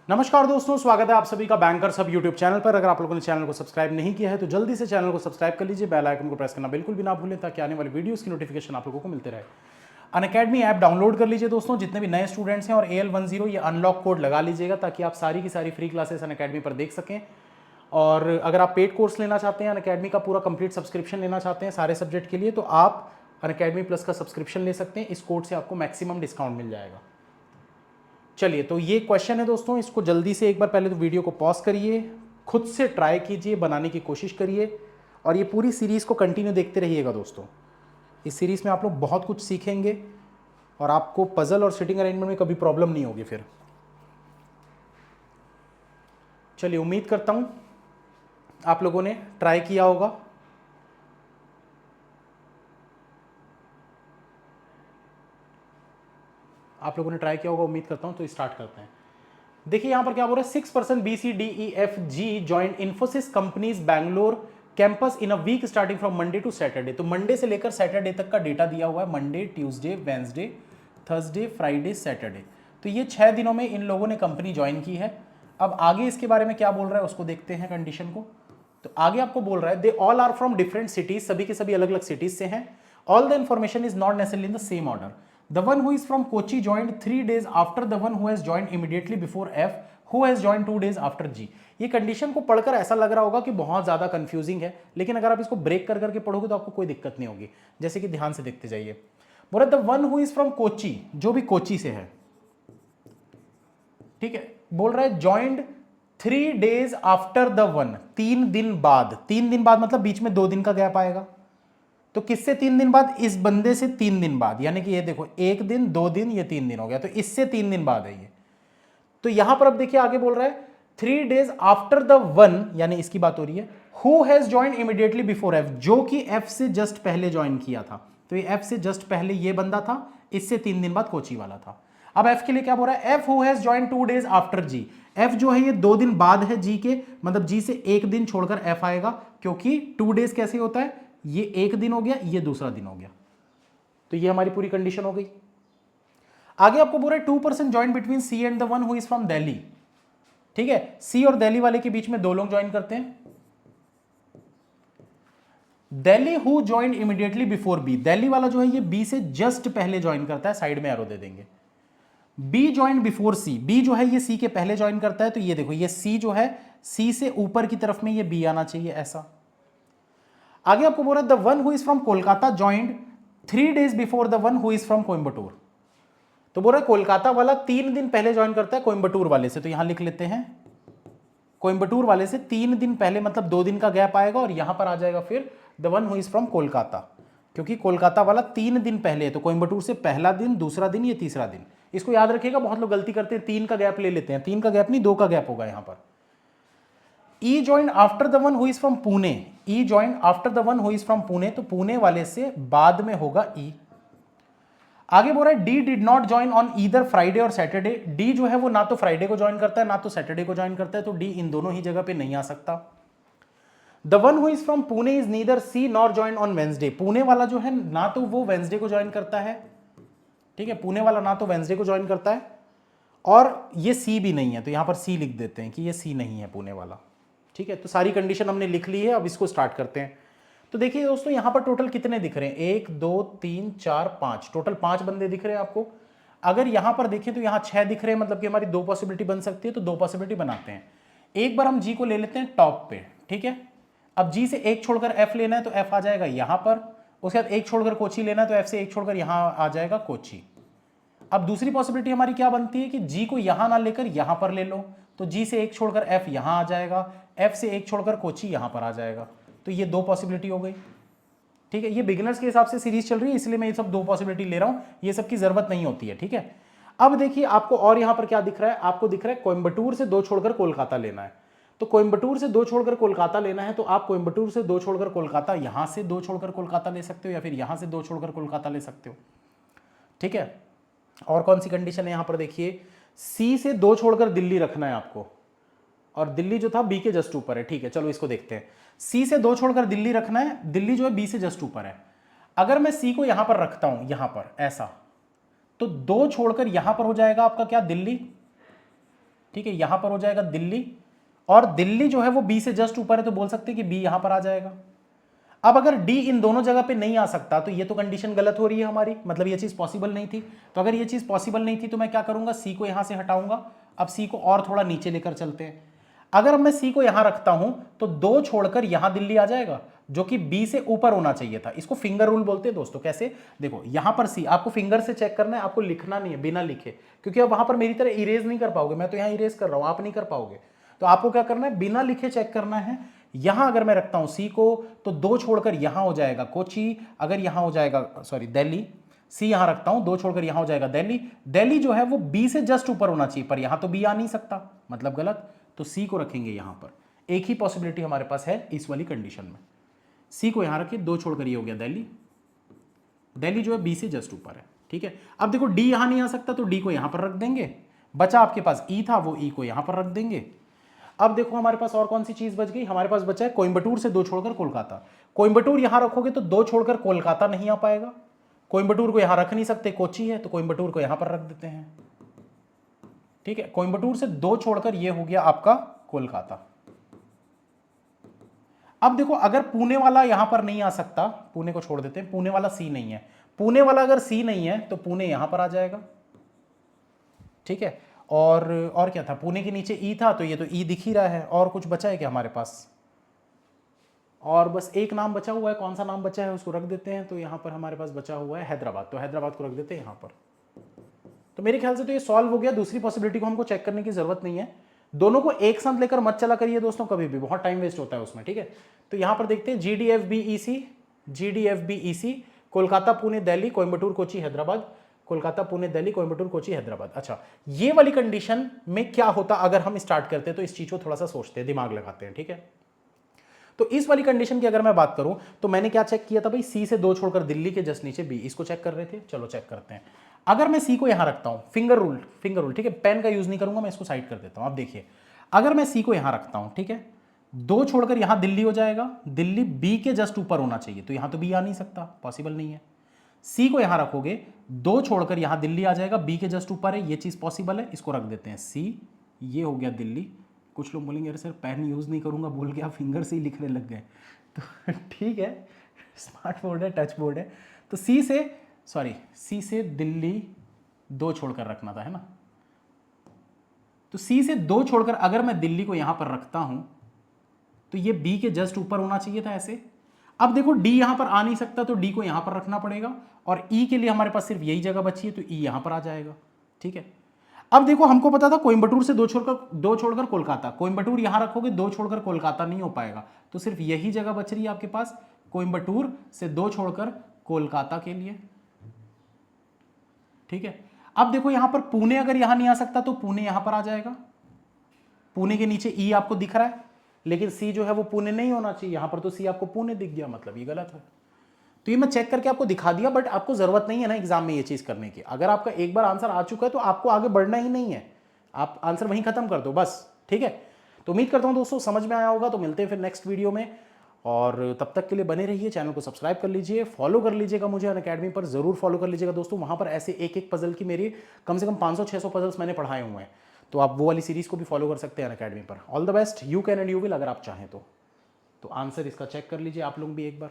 नमस्कार दोस्तों, स्वागत है आप सभी का बैंकर्स हब यूट्यूब चैनल पर। अगर आप लोगों ने चैनल को सब्सक्राइब नहीं किया है तो जल्दी से चैनल को सब्सक्राइब कर लीजिए, बेल आइकन को प्रेस करना बिल्कुल भी ना भूलें ताकि आने वाली वीडियोस की नोटिफिकेशन आप लोगों को मिलते रहे। अनअकैडमी ऐप डाउनलोड कर लीजिए दोस्तों, जितने भी नए स्टूडेंट्स हैं, और AL10 ये अनलॉक कोड लगा लीजिएगा ताकि आप सारी की सारी फ्री क्लासेस अनअकैडमी पर देख सकें। और अगर आप पेड कोर्स लेना चाहते हैं, अनअकैडमी का पूरा कंप्लीट सब्सक्रिप्शन लेना चाहते हैं सारे सब्जेक्ट के लिए, तो आप अनअकैडमी प्लस का सब्सक्रिप्शन ले सकते हैं। इस कोड से आपको मैक्सिमम डिस्काउंट मिल जाएगा। चलिए, तो ये क्वेश्चन है दोस्तों, इसको जल्दी से एक बार पहले तो वीडियो को पॉज करिए, खुद से ट्राई कीजिए, बनाने की कोशिश करिए, और ये पूरी सीरीज़ को कंटिन्यू देखते रहिएगा दोस्तों। इस सीरीज़ में आप लोग बहुत कुछ सीखेंगे और आपको पजल और सिटिंग अरेंजमेंट में कभी प्रॉब्लम नहीं होगी फिर। चलिए, उम्मीद करता हूँ आप लोगों ने ट्राई किया होगा। आप लोगों ने ट्राई किया होगा, उम्मीद करता हूँ। तो स्टार्ट करते हैं। देखिए यहाँ पर क्या बोल रहा है, 6% BCDEFG join Infosys companies Bangalore campus in a week starting from Monday to Saturday. तो मंडे से लेकर सैटरडे तक का डेटा दिया हुआ है, Monday, Tuesday, Wednesday, Thursday, Friday, Saturday. तो ये 6 दिनों में इन लोगों ने कंपनी ज्वाइन की है। अब आगे इसके बारे में क्या बोल रहा है उसको देखते हैं, कंडीशन को। तो आगे आपको बोल रहा है, they all are from different cities, सभी के सभी अलग अलग सिटीज से हैं। All the information is not necessarily in the same order. The one who is from Kochi joined 3 days after the one who has joined immediately before F, who has joined 2 days after G। ये condition को पढ़कर ऐसा लग रहा होगा कि बहुत ज्यादा कंफ्यूजिंग है, लेकिन अगर आप इसको ब्रेक कर करके पढ़ोगे तो आपको कोई दिक्कत नहीं होगी। जैसे कि ध्यान से देखते जाइए। बोला the one who is from Kochi, जो भी कोची से है, ठीक है, बोल रहा है joined 3 days after the one, 3 दिन बाद। 3 दिन बाद मतलब बीच में 2 दिन का गैप आएगा। तो किससे 3 दिन बाद? इस बंदे से 3 दिन बाद, यानी कि ये देखो 1 दिन, 2 दिन, ये 3 दिन हो गया, तो इससे 3 दिन बाद है ये। तो यहां पर अब देखिए आगे बोल रहा है 3 days आफ्टर द वन, यानी इसकी बात हो रही है। Who has join immediately before F, जो कि एफ से जस्ट पहले ज्वाइन किया था। तो ये एफ से जस्ट पहले ये बंदा था, इससे 3 दिन बाद कोची वाला था। अब एफ के लिए क्या बोल रहा है, F who has join 2 days after G. F जो है ये 2 दिन बाद है जी के, मतलब जी से 1 दिन छोड़कर एफ आएगा, क्योंकि 2 days कैसे होता है, ये 1 दिन हो गया, ये दूसरा दिन हो गया। तो ये हमारी पूरी कंडीशन हो गई। आगे आपको बोल रहा है 2% join between C and the one who is from Delhi. ठीक है, सी और दिल्ली वाले के बीच में 2 लोग ज्वाइन करते हैं। Delhi who join immediately before B, Delhi वाला जो है ये बी से जस्ट पहले ज्वाइन करता है, साइड में एरो दे देंगे। बी ज्वाइन बिफोर सी, बी जो है ये सी के पहले ज्वाइन करता है, तो ये देखो ये सी जो है, सी से ऊपर की तरफ में ये बी आना चाहिए ऐसा। आगे आपको बोल रहा है the one who is from Kolkata joined 3 days before the one who is from Coimbatore. तो बोल रहा है कोलकाता वाला 3 दिन पहले ज्वाइन करता है कोयम्बटूर वाले से, तो यहां लिख लेते हैं कोयम्बटूर वाले से 3 दिन पहले, मतलब 2 दिन का गैप आएगा, और यहां पर आ जाएगा फिर the one who is from Kolkata, क्योंकि कोलकाता वाला 3 दिन पहले है, तो कोयम्बटूर से पहला दिन, दूसरा दिन, ये तीसरा दिन। इसको याद रखिएगा, बहुत लोग गलती करते हैं, 3 का गैप ले लेते हैं। 3 का गैप नहीं, 2 का गैप होगा यहां पर। He join after the one who is from Pune, he join after the one who is from Pune, तो पुणे वाले से बाद में होगा ई। आगे बोल रहा है D did not join on either Friday और सैटरडे। डी जो है वो ना तो फ्राइडे को ज्वाइन करता है ना तो सैटरडे को ज्वाइन करता है, तो डी इन दोनों ही जगह पे नहीं आ सकता। The one who is from Pune is neither C nor join on Wednesday, Pune वाला जो है ना तो वो वेंसडे को ज्वाइन करता है, ठीक है, पुणे वाला ना तो वेंसडे को ज्वाइन करता है, और ये सी भी नहीं है, तो यहां पर सी लिख देते हैं कि ये सी नहीं है पुणे वाला। ठीक है, तो सारी कंडीशन हमने लिख ली है, अब इसको स्टार्ट करते हैं। तो देखिए दोस्तों, यहां पर टोटल कितने दिख रहे हैं, 1 2 3 4 5, टोटल 5 बंदे दिख रहे हैं आपको। अगर यहां पर देखें तो यहां 6 दिख रहे हैं, मतलब कि हमारी 2 पॉसिबिलिटी बन सकती है, तो 2 पॉसिबिलिटी बनाते हैं। एक बार हम जी को ले लेते हैं टॉप पे, ठीक है। अब जी से 1 छोड़कर एफ लेना है, तो एफ आ जाएगा यहां पर। उसके बाद 1 छोड़कर कोची लेना है, तो एफ से 1 छोड़कर यहां आ जाएगा कोची। अब दूसरी पॉसिबिलिटी हमारी क्या बनती है कि जी को यहां ना लेकर यहां पर ले लो, तो जी से 1 छोड़कर एफ यहां आ जाएगा, एफ से 1 छोड़कर कोची यहां पर आ जाएगा। तो ये 2 पॉसिबिलिटी हो गई। ठीक है, ये बिगिनर्स के हिसाब से सीरीज चल रही है, इसलिए मैं ये सब 2 पॉसिबिलिटी ले रहा हूं, ये सब की जरूरत नहीं होती है। ठीक है, अब देखिए आपको और यहां पर क्या दिख रहा है, आपको दिख रहा है कोयम्बटूर से 2 छोड़कर कोलकाता लेना है। तो कोयम्बटूर से 2 छोड़कर कोलकाता लेना है, तो आप कोयम्बटूर से 2 छोड़कर कोलकाता, यहां से 2 छोड़कर कोलकाता ले सकते हो, या फिर यहां से 2 छोड़कर कोलकाता ले सकते हो। ठीक है, और कौन सी कंडीशन है यहां पर देखिए, सी से 2 छोड़कर दिल्ली रखना है आपको, और दिल्ली जो था बी के जस्ट ऊपर है। ठीक है, चलो इसको देखते हैं। सी से 2 छोड़कर दिल्ली रखना है, दिल्ली जो है बी से जस्ट ऊपर है। अगर मैं सी को यहां पर रखता हूं, यहां पर ऐसा, तो 2 छोड़कर यहां पर हो जाएगा आपका क्या, दिल्ली। ठीक है, यहां पर हो जाएगा दिल्ली, और दिल्ली जो है वो बी से जस्ट ऊपर है, तो बोल सकते हैं कि बी यहां पर आ जाएगा। अब अगर डी इन दोनों जगह पे नहीं आ सकता तो ये तो कंडीशन गलत हो रही है हमारी, मतलब ये चीज पॉसिबल नहीं थी। तो अगर ये चीज पॉसिबल नहीं थी तो मैं क्या करूंगा, सी को यहां से हटाऊंगा। अब सी को और थोड़ा नीचे लेकर चलते हैं। अगर मैं सी को यहां रखता हूं तो 2 छोड़कर यहां दिल्ली आ जाएगा, जो कि बी से ऊपर होना चाहिए था। इसको फिंगर रूल बोलते हैं दोस्तों। कैसे, देखो यहां पर सी आपको फिंगर से चेक करना है, आपको लिखना नहीं है बिना लिखे, क्योंकि अब वहां पर मेरी तरह इरेज नहीं कर पाओगे, मैं तो यहां इरेज कर रहा हूं, आप नहीं कर पाओगे। तो आपको क्या करना है, बिना लिखे चेक करना है। यहां अगर मैं रखता हूं सी को तो 2 छोड़कर यहां हो जाएगा कोची, अगर यहां हो जाएगा सॉरी दिल्ली, सी यहां रखता हूं 2 छोड़कर यहां हो जाएगा दिल्ली। दिल्ली जो है वो बी से जस्ट ऊपर होना चाहिए, पर यहां तो बी आ नहीं सकता, मतलब गलत। तो सी को रखेंगे यहां पर। एक ही पॉसिबिलिटी हमारे पास है इस वाली कंडीशन में, सी को यहां रखिए, 2 छोड़कर ये हो गया दिल्ली। दिल्ली जो है बी से जस्ट ऊपर है, ठीक है। अब देखो डी यहां नहीं आ सकता तो डी को यहां पर रख देंगे, बचा आपके पास ई था, वो ई को यहां पर रख देंगे। अब देखो हमारे पास और कौन सी चीज बच गई, हमारे पास बचा है कोयंबटूर से 2 छोड़कर कोलकाता। कोयंबटूर यहां रखोगे तो 2 छोड़कर कोलकाता नहीं आ पाएगा, कोयंबटूर को यहां रख नहीं सकते, कोची है, तो कोयंबटूर को यहां पर रख देते हैं, ठीक है। कोयंबटूर से 2 छोड़कर यह हो गया आपका कोलकाता। अब देखो अगर पुणे वाला यहां पर नहीं आ सकता, पुणे को छोड़ देते हैं, पुणे वाला सी नहीं है, पुणे वाला अगर सी नहीं है तो पुणे यहां पर आ जाएगा, ठीक है। और क्या था, पुणे के नीचे ई था, तो ये तो ई दिख ही रहा है। और कुछ बचा है क्या हमारे पास, और बस एक नाम बचा हुआ है, कौन सा नाम बचा है उसको रख देते हैं। तो यहां पर हमारे पास बचा हुआ है हैदराबाद, तो हैदराबाद को रख देते हैं यहां पर। तो मेरे ख्याल से तो ये सॉल्व हो गया, दूसरी पॉसिबिलिटी को हमको चेक करने की जरूरत नहीं है। दोनों को एक साथ लेकर मत चला करिए दोस्तों, कभी भी बहुत टाइम वेस्ट होता है उसमें, ठीक है। तो यहां पर देखते हैं GDFBEC, कोलकाता पुणे दिल्ली कोयंबटूर कोची हैदराबाद, कोलकाता पुणे दिल्ली कोयंबटूर कोची हैदराबाद। अच्छा, ये वाली कंडीशन में क्या होता अगर हम स्टार्ट करते हैं, तो इस चीज को थोड़ा सा सोचते हैं, दिमाग लगाते हैं, ठीक है। तो इस वाली कंडीशन की अगर मैं बात करूं तो मैंने क्या चेक किया था भाई, सी से 2 छोड़कर दिल्ली के जस्ट नीचे बी, इसको चेक कर रहे थे। चलो चेक करते हैं। अगर मैं सी को यहां रखता हूं, फिंगर रूल, ठीक है, पेन का यूज नहीं करूंगा मैं, इसको साइड कर देता हूं। अब देखिए अगर मैं सी को यहां रखता हूं, ठीक है, 2 छोड़कर यहां दिल्ली हो जाएगा, दिल्ली बी के जस्ट ऊपर होना चाहिए, तो यहां तो बी आ नहीं सकता, पॉसिबल नहीं है। सी को यहां रखोगे, 2 छोड़कर यहां दिल्ली आ जाएगा, बी के जस्ट ऊपर है, ये चीज पॉसिबल है, इसको रख देते हैं सी, ये हो गया दिल्ली। कुछ लोग बोलेंगे अरे सर पेन यूज नहीं करूंगा बोल के आप फिंगर से ही लिखने लग गए, तो ठीक है, स्मार्ट बोर्ड है, टच बोर्ड है। तो सी से दिल्ली 2 छोड़कर रखना था, है ना। तो सी से 2 छोड़कर अगर मैं दिल्ली को यहां पर रखता हूं तो ये बी के जस्ट ऊपर होना चाहिए था ऐसे। अब देखो डी यहां पर आ नहीं सकता तो डी को यहां पर रखना पड़ेगा, और ई के लिए हमारे पास सिर्फ यही जगह बची है, तो ई यहां पर आ जाएगा, ठीक है। अब देखो हमको पता था कोयंबटूर से 2 छोड़कर कोलकाता, कोयंबटूर यहां रखोगे 2 छोड़कर कोलकाता नहीं हो पाएगा, तो सिर्फ यही जगह बच रही है आपके पास, कोयंबटूर से 2 छोड़कर कोलकाता के लिए, ठीक है। अब देखो यहां पर पुणे अगर यहां नहीं आ सकता तो पुणे यहां पर आ जाएगा, पुणे के नीचे ई आपको दिख रहा है, लेकिन सी जो है वो पुणे नहीं होना चाहिए, यहां पर तो सी आपको पुणे दिख गया, मतलब ये गलत है। तो ये मैं चेक करके आपको दिखा दिया, बट आपको जरूरत नहीं है ना एग्जाम में ये चीज करने की। अगर आपका एक बार आंसर आ चुका है तो आपको आगे बढ़ना ही नहीं है, आप आंसर वहीं खत्म कर दो बस, ठीक है। तो उम्मीद करता हूं दोस्तों समझ में आया होगा। तो मिलते हैं फिर नेक्स्ट वीडियो में, और तब तक के लिए बने रहिए, चैनल को सब्सक्राइब कर लीजिए, फॉलो कर लीजिएगा मुझे अनअकैडमी पर, जरूर फॉलो कर लीजिएगा दोस्तों। वहां पर ऐसे एक पजल की मेरी कम से कम 500-600 पजल्स मैंने पढ़ाए हुए हैं, तो आप वो वाली सीरीज को भी फॉलो कर सकते हैं अनअकैडमी पर। All the best, you can and you will, अगर आप चाहें तो आंसर इसका चेक कर लीजिए आप लोग भी एक बार।